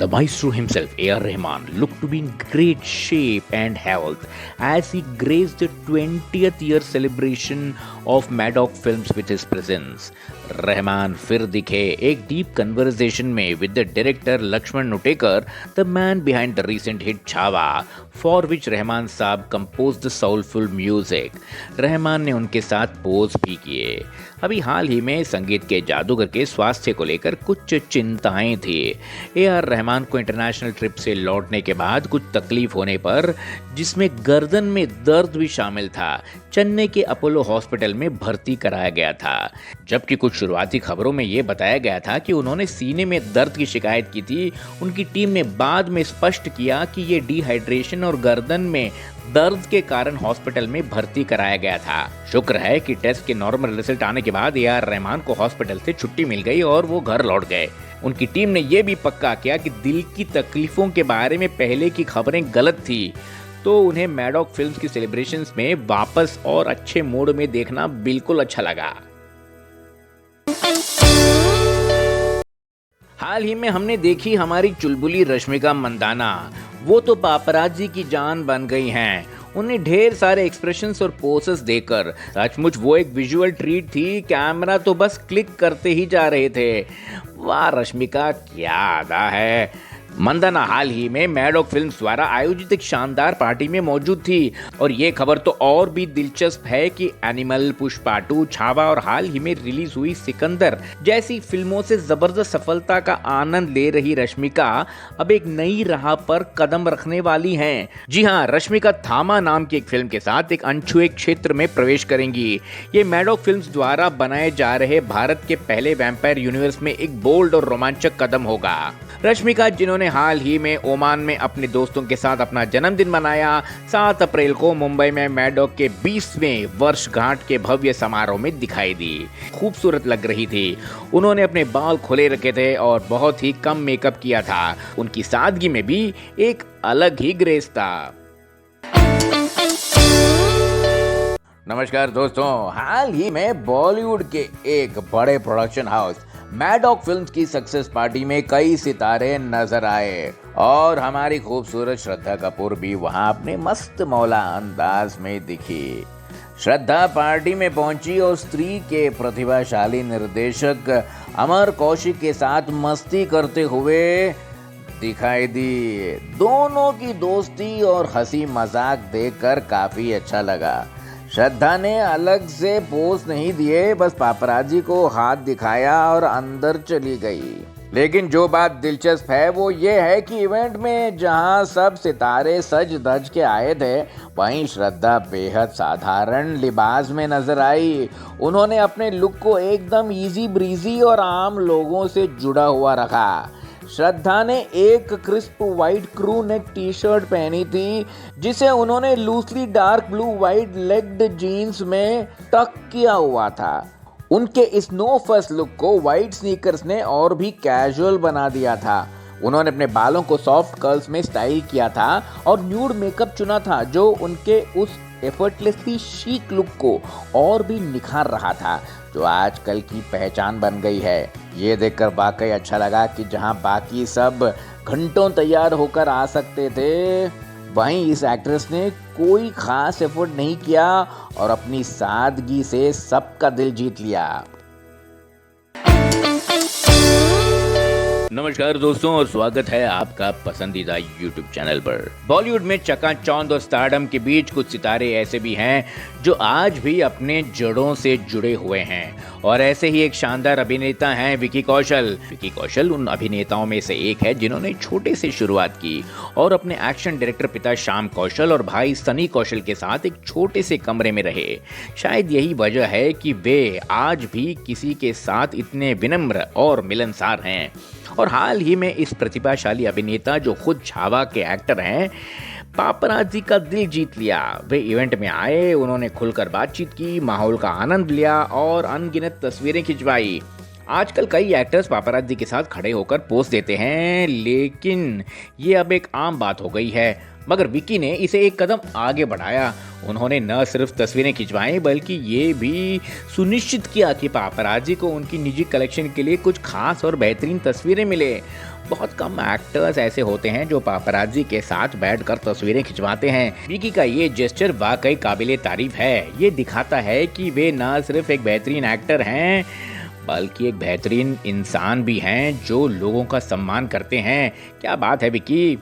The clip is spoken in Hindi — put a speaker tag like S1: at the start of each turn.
S1: The maestro himself, A.R. Rahman, looked to be in great shape and health as he graced the 20th year celebration of Maddock Films with his presence. Rahman फिर दिखे एक डीप कन्वर्सेशन में with the director Laxman Utekar, the man behind the recent hit Chhaava, for which Rahman साहब compose the soulful music. Rahman ने उनके साथ पोज भी किए। अभी हाल ही में संगीत के जादूगर के स्वास्थ्य को लेकर कुछ चिंताएं थी। ए आर रहमान को इंटरनेशनल ट्रिप से लौटने के बाद कुछ तकलीफ होने पर, जिसमें गर्दन में दर्द भी शामिल था, चेन्नई के अपोलो हॉस्पिटल में भर्ती कराया गया था। जबकि कुछ शुरुआती खबरों में यह बताया गया था कि उन्होंने सीने में दर्द की शिकायत की थी। उनकी टीम ने बाद में स्पष्ट किया कि ये डिहाइड्रेशन और गर्दन में दर्द के कारण हॉस्पिटल में भर्ती कराया गया था। शुक्र है कि टेस्ट के नॉर्मल रिजल्ट आने के बाद ए आर रहमान को हॉस्पिटल से छुट्टी मिल गई और वो घर लौट गए। उनकी टीम ने यह भी पक्का किया कि दिल की तकलीफों के बारे में पहले की खबरें गलत थी, तो उन्हें मैडॉक फिल्म्स की सेलिब्रेशंस में वापस और अच्छे मूड में देखना बिल्कुल अच्छा लगा। हाल ही में हमने देखी हमारी चुलबुली रश्मिका मंदाना, वो तो पापराजी की जान बन गई हैं। उन्हें ढेर सारे एक्सप्रेशंस और पोसेस देकर सचमुच वो एक विजुअल ट्रीट थी। कैमरा तो बस क्लिक करते ही जा रहे थे। वाह रश्मिका, क्या अदा है। मंदाना हाल ही में मैडॉक फिल्म्स द्वारा आयोजित एक शानदार पार्टी में मौजूद थी और ये खबर तो और भी दिलचस्प है कि एनिमल, पुष्पा 2, छावा और हाल ही में रिलीज हुई सिकंदर जैसी फिल्मों से जबरदस्त सफलता का आनंद ले रही रश्मिका अब एक नई राह पर कदम रखने वाली हैं। जी हाँ, रश्मिका थामा नाम की एक फिल्म के साथ एक अनछुए क्षेत्र में प्रवेश करेंगी। ये मैडॉक फिल्म्स द्वारा बनाए जा रहे भारत के पहले वैम्पायर यूनिवर्स में एक बोल्ड और रोमांचक कदम होगा। रश्मिका, जिन्होंने हाल ही में ओमान में अपने दोस्तों के साथ अपना जन्मदिन मनाया, 7 अप्रैल को मुंबई में मैडॉक के 20वें वर्षगांठ के भव्य समारोह में दिखाई दी। खूबसूरत लग रही थी। उन्होंने अपने बाल खुले रखे थे और बहुत ही कम मेकअप किया था। उनकी सादगी में भी एक अलग ही ग्रेस था। नमस्कार दोस्तों, हाल ही में बॉलीवुड के एक बड़े प्रोडक्शन हाउस मैडॉक फिल्म्स की सक्सेस पार्टी में कई सितारे नजर आए और हमारी खूबसूरत श्रद्धा कपूर भी वहां अपने मस्त मौला अंदाज में दिखी। श्रद्धा पार्टी में पहुंची और स्त्री के प्रतिभाशाली निर्देशक अमर कौशिक के साथ मस्ती करते हुए दिखाई दी। दोनों की दोस्ती और हंसी मजाक देखकर काफी अच्छा लगा। श्रद्धा ने अलग से पोज नहीं दिए, बस पापराजी को हाथ दिखाया और अंदर चली गई। लेकिन जो बात दिलचस्प है वो ये है कि इवेंट में जहां सब सितारे सज धज के आए थे, वहीं श्रद्धा बेहद साधारण लिबास में नजर आई। उन्होंने अपने लुक को एकदम इजी ब्रीजी और आम लोगों से जुड़ा हुआ रखा। श्रद्धा ने एक crisp white crew neck T shirt पहनी थी, जिसे उन्होंने loosely dark blue white legged jeans में टक किया हुआ था। उनके इस नो फर्स्ट लुक को व्हाइट स्नीकर्स ने और भी कैजुअल बना दिया था। उन्होंने अपने बालों को सॉफ्ट कर्ल्स में स्टाइल किया था और न्यूड मेकअप चुना था, जो उनके उस एफर्टलेसली शीक लुक को और भी निखार रहा था, जो आजकल की पहचान बन गई है। ये देखकर वाकई अच्छा लगा कि जहां बाकी सब घंटों तैयार होकर आ सकते थे, वहीं इस एक्ट्रेस ने कोई खास एफर्ट नहीं किया और अपनी सादगी से सबका दिल जीत लिया। नमस्कार दोस्तों और स्वागत है आपका पसंदीदा YouTube चैनल पर। बॉलीवुड में चकाचौंध और स्टारडम के बीच कुछ सितारे ऐसे भी हैं जो आज भी अपने जड़ों से जुड़े हुए हैं और ऐसे ही एक शानदार अभिनेता हैं विकी कौशल। विकी कौशल उन अभिनेताओं में से एक है जिन्होंने छोटे से शुरुआत की और अपने एक्शन डायरेक्टर पिता श्याम कौशल और भाई सनी कौशल के साथ एक छोटे से कमरे में रहे। शायद यही वजह है कि वे आज भी किसी के साथ इतने विनम्र और मिलनसार हैं। और हाल ही में इस प्रतिभाशाली अभिनेता, जो खुद छावा के एक्टर हैं, पापराजी का दिल जीत लिया। वे इवेंट में आए, उन्होंने खुलकर बातचीत की, माहौल का आनंद लिया और अनगिनत तस्वीरें खिंचवाई। आजकल कई एक्टर्स पापराजी के साथ खड़े होकर पोज देते हैं, लेकिन ये अब एक आम बात हो गई है। मगर विकी ने इसे एक कदम आगे बढ़ाया। उन्होंने न सिर्फ तस्वीरें खिंचवाई बल्कि ये भी सुनिश्चित किया कि पापराजी को उनकी निजी कलेक्शन के लिए कुछ खास और बेहतरीन तस्वीरें मिले। बहुत कम एक्टर्स ऐसे होते हैं जो पापराजी के साथ बैठकर तस्वीरें खिंचवाते हैं। विकी का ये जेस्चर वाकई काबिले तारीफ है। ये दिखाता है कि वे न सिर्फ एक बेहतरीन एक्टर हैं बल्कि एक बेहतरीन इंसान भी हैं जो लोगों का सम्मान करते हैं। क्या बात है विकी।